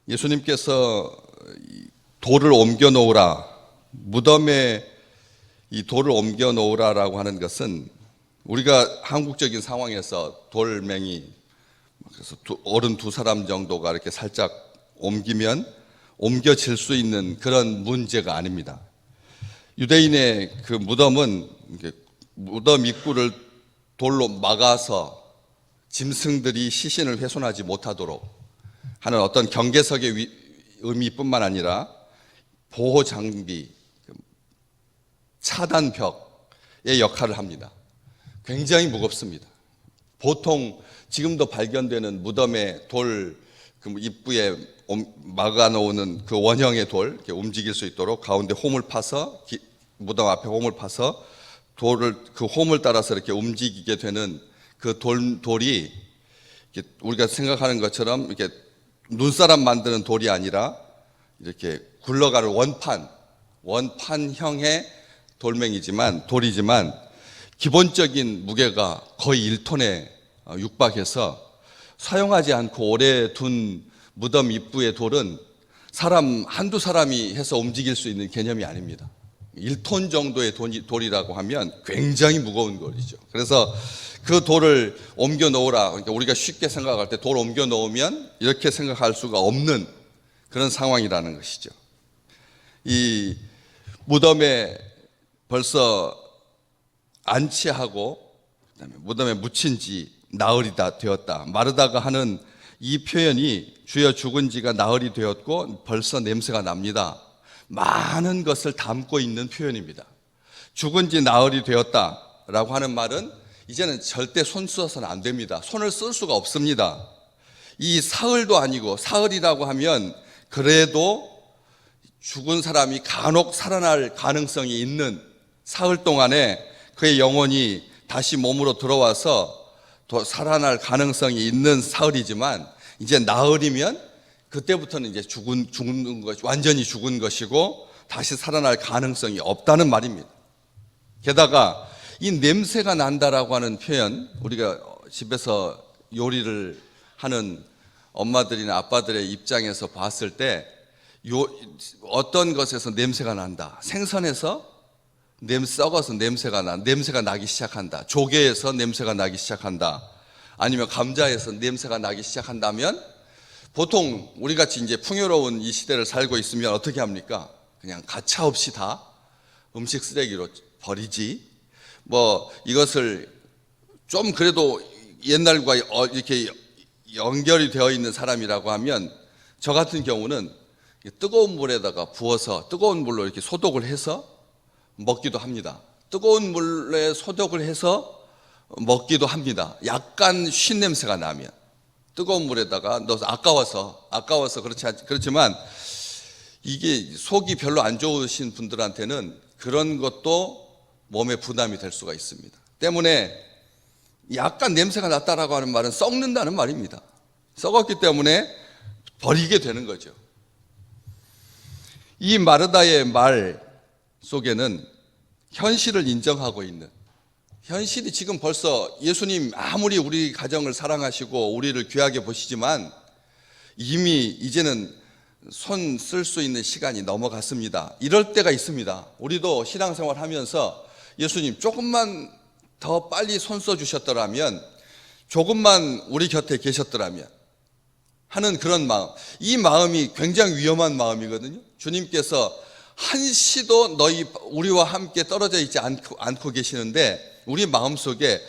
예수님께서 돌을 옮겨 놓으라, 무덤에 이 돌을 옮겨 놓으라라고 하는 것은 우리가 한국적인 상황에서 돌멩이, 그래서 어른 두 사람 정도가 이렇게 살짝 옮기면 옮겨질 수 있는 그런 문제가 아닙니다. 유대인의 그 무덤은 무덤 입구를 돌로 막아서 짐승들이 시신을 훼손하지 못하도록 하는 어떤 경계석의 의미뿐만 아니라 보호 장비, 차단벽의 역할을 합니다. 굉장히 무겁습니다. 보통 지금도 발견되는 무덤의 돌 입구에 막아놓는 그 원형의 돌, 이렇게 움직일 수 있도록 가운데 홈을 파서, 무덤 앞에 홈을 파서 돌을 그 홈을 따라서 이렇게 움직이게 되는 그 돌이 우리가 생각하는 것처럼 이렇게 눈사람 만드는 돌이 아니라 이렇게 굴러가는 원판형의 돌이지만 기본적인 무게가 거의 1톤에 육박해서 사용하지 않고 오래 둔 무덤 입구의 돌은 사람 한두 사람이 해서 움직일 수 있는 개념이 아닙니다. 1톤 정도의 돌이라고 하면 굉장히 무거운 돌이죠. 그래서 그 돌을 옮겨 놓으라. 그러니까 우리가 쉽게 생각할 때 돌 옮겨 놓으면 이렇게 생각할 수가 없는 그런 상황이라는 것이죠. 이 무덤에 벌써 안치하고 그다음에 무덤에 묻힌 지 나흘이 다 되었다. 마르다가 하는 이 표현이 주여 죽은 지가 나흘이 되었고 벌써 냄새가 납니다. 많은 것을 담고 있는 표현입니다. 죽은 지 나흘이 되었다라고 하는 말은 이제는 절대 손 써서는 안 됩니다. 손을 쓸 수가 없습니다. 이 사흘도 아니고, 사흘이라고 하면 그래도 죽은 사람이 간혹 살아날 가능성이 있는 사흘 동안에 그의 영혼이 다시 몸으로 들어와서 더 살아날 가능성이 있는 사흘이지만, 이제 나흘이면 그때부터는 이제 죽는 것, 완전히 죽은 것이고 다시 살아날 가능성이 없다는 말입니다. 게다가 이 냄새가 난다라고 하는 표현, 우리가 집에서 요리를 하는 엄마들이나 아빠들의 입장에서 봤을 때 어떤 것에서 냄새가 난다. 생선에서 썩어서 냄새가 나기 시작한다. 조개에서 냄새가 나기 시작한다. 아니면 감자에서 냄새가 나기 시작한다면 보통 우리 같이 이제 풍요로운 이 시대를 살고 있으면 어떻게 합니까? 그냥 가차없이 다 음식 쓰레기로 버리지. 이것을 좀 그래도 옛날과 이렇게 연결이 되어 있는 사람이라고 하면 저 같은 경우는 뜨거운 물에다가 부어서 뜨거운 물로 이렇게 소독을 해서 먹기도 합니다. 뜨거운 물에 소독을 해서 먹기도 합니다. 약간 쉰 냄새가 나면 뜨거운 물에다가 넣어서 아까워서 그렇지만 이게 속이 별로 안 좋으신 분들한테는 그런 것도 몸에 부담이 될 수가 있습니다. 때문에 약간 냄새가 났다라고 하는 말은 썩는다는 말입니다. 썩었기 때문에 버리게 되는 거죠. 이 마르다의 말 속에는 현실을 인정하고 있는, 현실이 지금 벌써 예수님 아무리 우리 가정을 사랑하시고 우리를 귀하게 보시지만 이미 이제는 손 쓸 수 있는 시간이 넘어갔습니다. 이럴 때가 있습니다. 우리도 신앙생활 하면서 예수님 조금만 더 빨리 손 써주셨더라면, 조금만 우리 곁에 계셨더라면 하는 그런 마음, 이 마음이 굉장히 위험한 마음이거든요. 주님께서 한시도 우리와 함께 떨어져 있지 않고 계시는데 우리 마음속에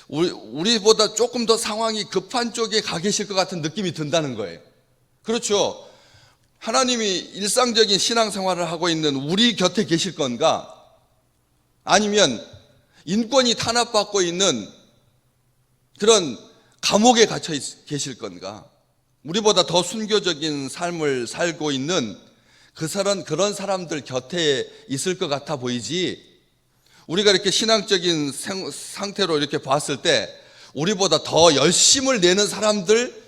우리보다 조금 더 상황이 급한 쪽에 가 계실 것 같은 느낌이 든다는 거예요. 그렇죠. 하나님이 일상적인 신앙생활을 하고 있는 우리 곁에 계실 건가? 아니면 인권이 탄압받고 있는 그런 감옥에 갇혀 계실 건가? 우리보다 더 순교적인 삶을 살고 있는 그런 사람들 곁에 있을 것 같아 보이지, 우리가 이렇게 신앙적인 상태로 이렇게 봤을 때 우리보다 더 열심을 내는 사람들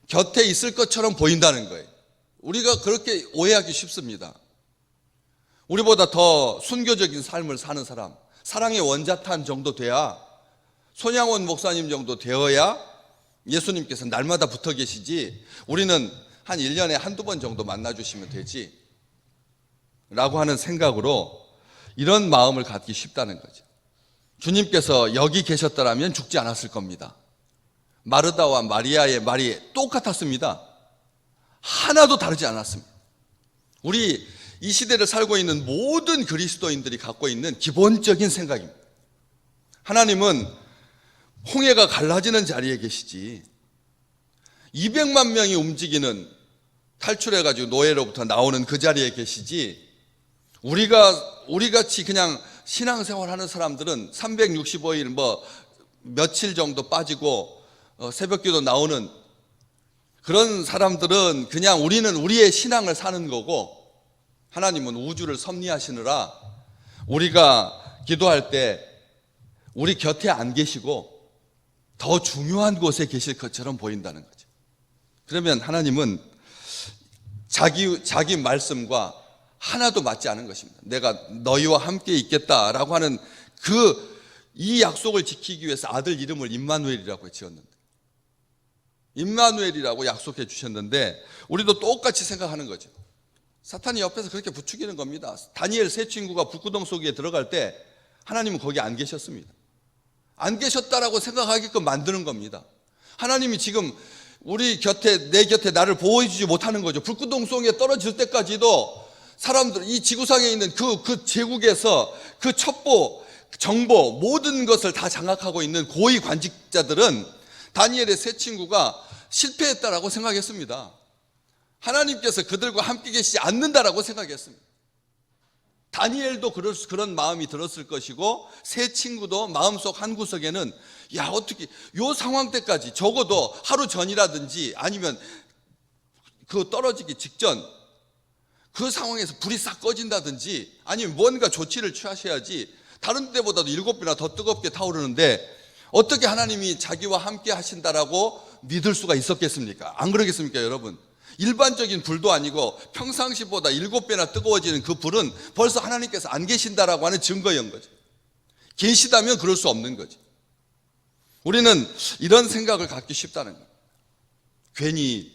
곁에 있을 것처럼 보인다는 거예요. 우리가 그렇게 오해하기 쉽습니다. 우리보다 더 순교적인 삶을 사는 사람, 사랑의 원자탄 정도 돼야, 손양원 목사님 정도 되어야 예수님께서 날마다 붙어 계시지, 우리는 한 1년에 한두 번 정도 만나주시면 되지 라고 하는 생각으로 이런 마음을 갖기 쉽다는 거죠. 주님께서 여기 계셨더라면 죽지 않았을 겁니다. 마르다와 마리아의 말이 똑같았습니다. 하나도 다르지 않았습니다. 우리 이 시대를 살고 있는 모든 그리스도인들이 갖고 있는 기본적인 생각입니다. 하나님은 홍해가 갈라지는 자리에 계시지 200만 명이 움직이는 탈출해가지고 노예로부터 나오는 그 자리에 계시지 우리같이 그냥 신앙생활 하는 사람들은 365일 며칠 정도 빠지고 새벽기도 나오는 그런 사람들은 그냥 우리는 우리의 신앙을 사는 거고 하나님은 우주를 섭리하시느라 우리가 기도할 때 우리 곁에 안 계시고 더 중요한 곳에 계실 것처럼 보인다는 거죠. 그러면 하나님은 자기 말씀과 하나도 맞지 않은 것입니다. 내가 너희와 함께 있겠다라고 하는 이 약속을 지키기 위해서 아들 이름을 임마누엘이라고 지었는데 임마누엘이라고 약속해 주셨는데 우리도 똑같이 생각하는 거죠. 사탄이 옆에서 그렇게 부추기는 겁니다. 다니엘 세 친구가 북구덩 속에 들어갈 때 하나님은 거기 안 계셨습니다. 안 계셨다라고 생각하게끔 만드는 겁니다. 하나님이 지금 우리 곁에 내 곁에 나를 보호해 주지 못하는 거죠. 불구덩 속에 떨어질 때까지도 사람들 이 지구상에 있는 그 제국에서 그 첩보, 정보 모든 것을 다 장악하고 있는 고위 관직자들은 다니엘의 세 친구가 실패했다라고 생각했습니다. 하나님께서 그들과 함께 계시지 않는다라고 생각했습니다. 다니엘도 그런 마음이 들었을 것이고 세 친구도 마음속 한구석에는 야 어떻게 요 상황 때까지 적어도 하루 전이라든지 아니면 그 떨어지기 직전 그 상황에서 불이 싹 꺼진다든지 아니면 뭔가 조치를 취하셔야지 다른 때보다도 7배나 더 뜨겁게 타오르는데 어떻게 하나님이 자기와 함께 하신다라고 믿을 수가 있었겠습니까? 안 그러겠습니까 여러분? 일반적인 불도 아니고 평상시보다 7배나 뜨거워지는 그 불은 벌써 하나님께서 안 계신다라고 하는 증거인 거죠. 계시다면 그럴 수 없는 거죠. 우리는 이런 생각을 갖기 쉽다는 거예요. 괜히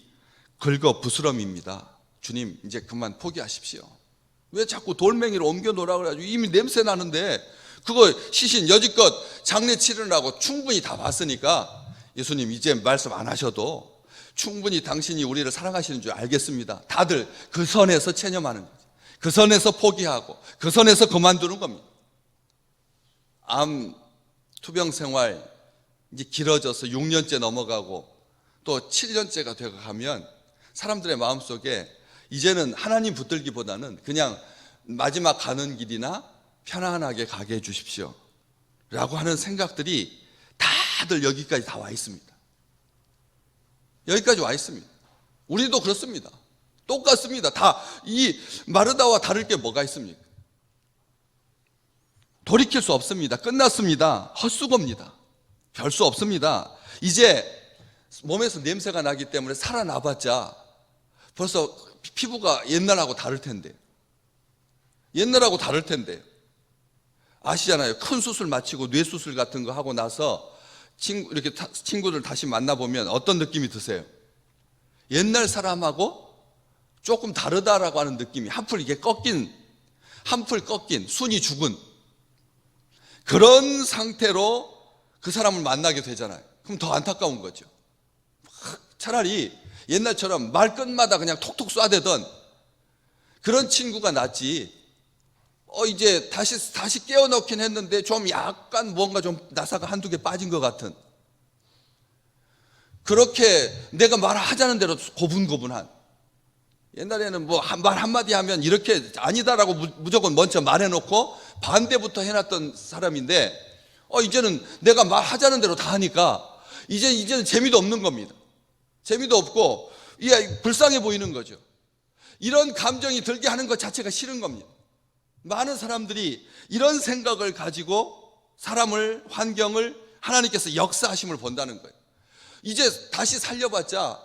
긁어 부스럼입니다. 주님 이제 그만 포기하십시오. 왜 자꾸 돌멩이를 옮겨 놓으라고 그래가지고 이미 냄새 나는데 그거 시신 여지껏 장례 치르라고 충분히 다 봤으니까 예수님 이제 말씀 안 하셔도 충분히 당신이 우리를 사랑하시는 줄 알겠습니다. 다들 그 선에서 체념하는 거죠. 그 선에서 포기하고 그 선에서 그만두는 겁니다. 암 투병 생활 이제 길어져서 6년째 넘어가고 또 7년째가 되어 가면 사람들의 마음속에 이제는 하나님 붙들기보다는 그냥 마지막 가는 길이나 편안하게 가게 해 주십시오 라고 하는 생각들이 다들 여기까지 다 와 있습니다. 여기까지 와 있습니다. 우리도 그렇습니다. 똑같습니다. 다 이 마르다와 다를 게 뭐가 있습니까? 돌이킬 수 없습니다. 끝났습니다. 헛수고입니다. 별 수 없습니다. 이제 몸에서 냄새가 나기 때문에 살아나봤자 벌써 피부가 옛날하고 다를 텐데 아시잖아요. 큰 수술 마치고 뇌수술 같은 거 하고 나서 이렇게 친구들 다시 만나보면 어떤 느낌이 드세요? 옛날 사람하고 조금 다르다라고 하는 느낌이 한풀 꺾인 순이 죽은 그런 상태로 그 사람을 만나게 되잖아요. 그럼 더 안타까운 거죠. 차라리 옛날처럼 말끝마다 그냥 톡톡 쏴대던 그런 친구가 낫지. 이제 다시 깨어넣긴 했는데 좀 약간 뭔가 좀 나사가 한두 개 빠진 것 같은 그렇게 내가 말하자는 대로 고분고분한 옛날에는 말 한마디 하면 이렇게 아니다라고 무조건 먼저 말해놓고 반대부터 해놨던 사람인데 이제는 내가 말하자는 대로 다 하니까 이제는 재미도 없는 겁니다. 재미도 없고 불쌍해 보이는 거죠. 이런 감정이 들게 하는 것 자체가 싫은 겁니다. 많은 사람들이 이런 생각을 가지고 사람을, 환경을 하나님께서 역사하심을 본다는 거예요. 이제 다시 살려봤자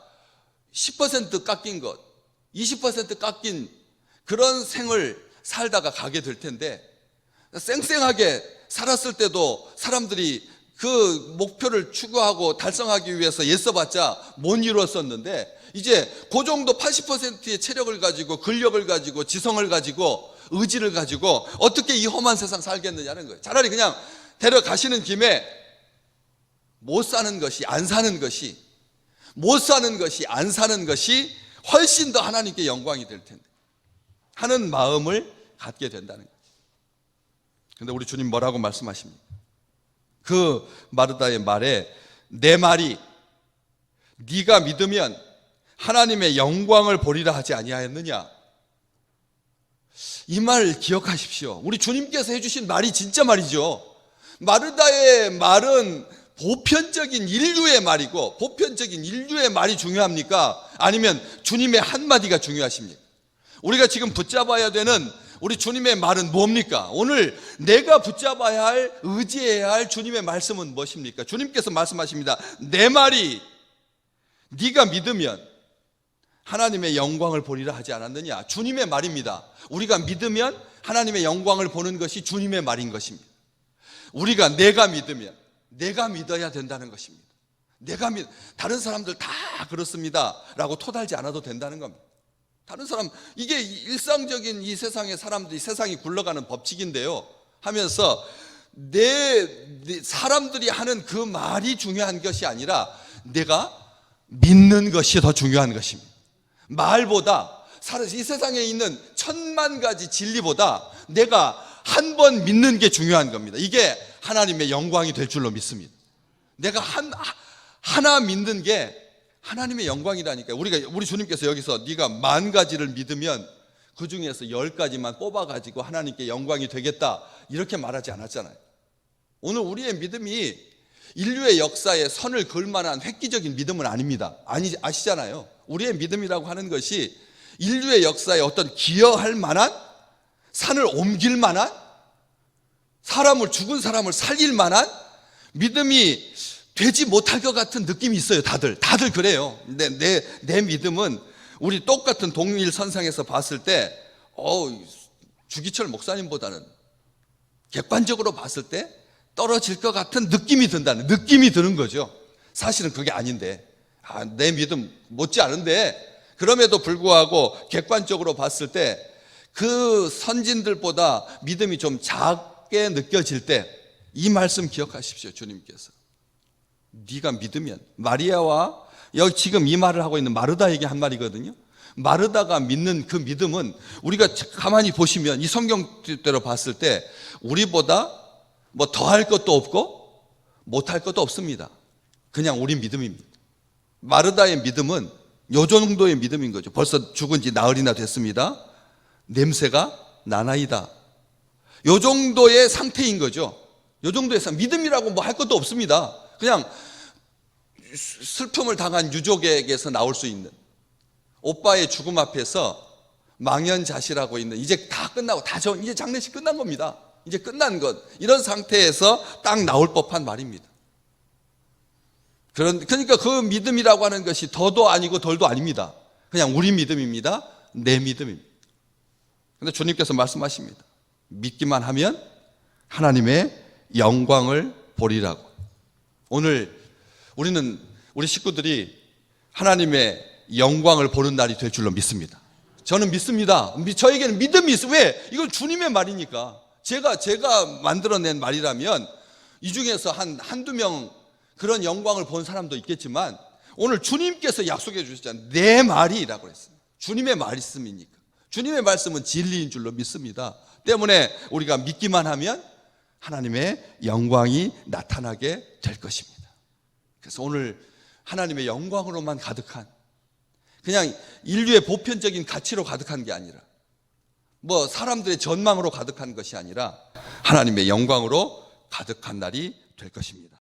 10% 깎인 것, 20% 깎인 그런 생을 살다가 가게 될 텐데 쌩쌩하게 살았을 때도 사람들이 그 목표를 추구하고 달성하기 위해서 애써봤자 못 이루었었는데, 이제 그 정도 80%의 체력을 가지고, 근력을 가지고, 지성을 가지고, 의지를 가지고 어떻게 이 험한 세상 살겠느냐는 거예요. 차라리 그냥 데려가시는 김에 못 사는 것이, 안 사는 것이, 못 사는 것이, 안 사는 것이 훨씬 더 하나님께 영광이 될 텐데 하는 마음을 갖게 된다는 거예요. 그런데 우리 주님 뭐라고 말씀하십니까? 그 마르다의 말에 내 말이 네가 믿으면 하나님의 영광을 보리라 하지 아니하였느냐? 이 말 기억하십시오. 우리 주님께서 해주신 말이 진짜 말이죠. 마르다의 말은 보편적인 인류의 말이고, 보편적인 인류의 말이 중요합니까? 아니면 주님의 한마디가 중요하십니까? 우리가 지금 붙잡아야 되는 우리 주님의 말은 뭡니까? 오늘 내가 붙잡아야 할, 의지해야 할 주님의 말씀은 무엇입니까? 주님께서 말씀하십니다. 내 말이 네가 믿으면 하나님의 영광을 보리라 하지 않았느냐? 주님의 말입니다. 우리가 믿으면 하나님의 영광을 보는 것이 주님의 말인 것입니다. 우리가 내가 믿으면, 내가 믿어야 된다는 것입니다. 다른 사람들 다 그렇습니다 라고 토달지 않아도 된다는 겁니다. 다른 사람, 이게 일상적인 이 세상의 사람들이, 세상이 굴러가는 법칙인데요 하면서 사람들이 하는 그 말이 중요한 것이 아니라 내가 믿는 것이 더 중요한 것입니다. 말보다, 이 세상에 있는 1000만 가지 진리보다 내가 한 번 믿는 게 중요한 겁니다. 이게 하나님의 영광이 될 줄로 믿습니다. 내가 하나 믿는 게 하나님의 영광이라니까요. 우리 주님께서 여기서 네가 10,000가지를 믿으면 그 중에서 10가지만 뽑아가지고 하나님께 영광이 되겠다 이렇게 말하지 않았잖아요. 오늘 우리의 믿음이 인류의 역사에 선을 그을 만한 획기적인 믿음은 아닙니다. 아시잖아요. 우리의 믿음이라고 하는 것이 인류의 역사에 어떤 기여할 만한, 산을 옮길 만한, 죽은 사람을 살릴 만한 믿음이 되지 못할 것 같은 느낌이 있어요. 다들 그래요. 내 믿음은 우리 똑같은 동일선상에서 봤을 때 주기철 목사님보다는 객관적으로 봤을 때 떨어질 것 같은 느낌이 드는 거죠. 사실은 그게 아닌데, 내 믿음 못지 않은데, 그럼에도 불구하고 객관적으로 봤을 때 그 선진들보다 믿음이 좀 작게 느껴질 때 이 말씀 기억하십시오. 주님께서 네가 믿으면, 마리아와 여기 지금 이 말을 하고 있는 마르다에게 한 말이거든요. 마르다가 믿는 그 믿음은 우리가 가만히 보시면 이 성경대로 봤을 때 우리보다 뭐 더할 것도 없고 못할 것도 없습니다. 그냥 우리 믿음입니다. 마르다의 믿음은 요 정도의 믿음인 거죠. 벌써 죽은 지 나흘이나 됐습니다. 냄새가 나나이다. 요 정도의 상태인 거죠. 요 정도의 믿음이라고 뭐 할 것도 없습니다. 그냥 슬픔을 당한 유족에게서 나올 수 있는, 오빠의 죽음 앞에서 망연자실하고 있는, 이제 다 끝나고 이제 장례식 끝난 겁니다. 이제 끝난 것, 이런 상태에서 딱 나올 법한 말입니다. 그러니까 그 믿음이라고 하는 것이 더도 아니고 덜도 아닙니다. 그냥 우리 믿음입니다. 내 믿음입니다. 그런데 주님께서 말씀하십니다. 믿기만 하면 하나님의 영광을 보리라고. 오늘 우리 식구들이 하나님의 영광을 보는 날이 될 줄로 믿습니다. 저는 믿습니다. 저에게는 믿음이 있어요. 왜? 이건 주님의 말이니까. 제가 만들어낸 말이라면 이 중에서 한두 명 그런 영광을 본 사람도 있겠지만, 오늘 주님께서 약속해 주셨잖아요. 내 말이라고 했어요. 주님의 말씀이니까. 주님의 말씀은 진리인 줄로 믿습니다. 때문에 우리가 믿기만 하면 하나님의 영광이 나타나게 될 것입니다. 그래서 오늘 하나님의 영광으로만 가득한, 그냥 인류의 보편적인 가치로 가득한 게 아니라, 뭐 사람들의 전망으로 가득한 것이 아니라 하나님의 영광으로 가득한 날이 될 것입니다.